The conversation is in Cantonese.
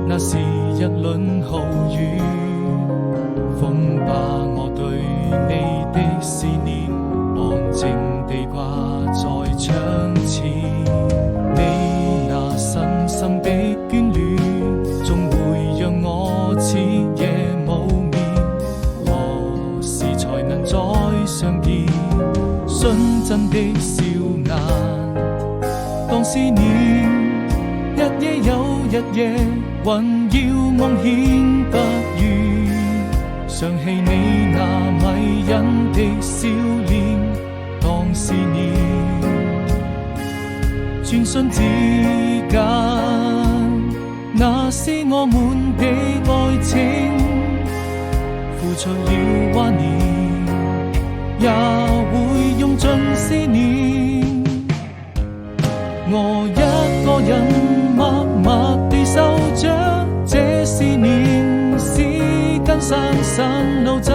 那是一輪豪雨，風把我對你的思念安靜地掛在窗前。你那深深的眷戀，總會讓我徹夜無眠。何時才能再相見？純真的笑顏，當思念一夜又一夜，還要夢顯不渝，想起你那迷人的笑臉，當思念。轉瞬之間，那是我們的愛情，付出了懷念，也會用盡思念。我一個人默默地守着這思念，時間散散路走。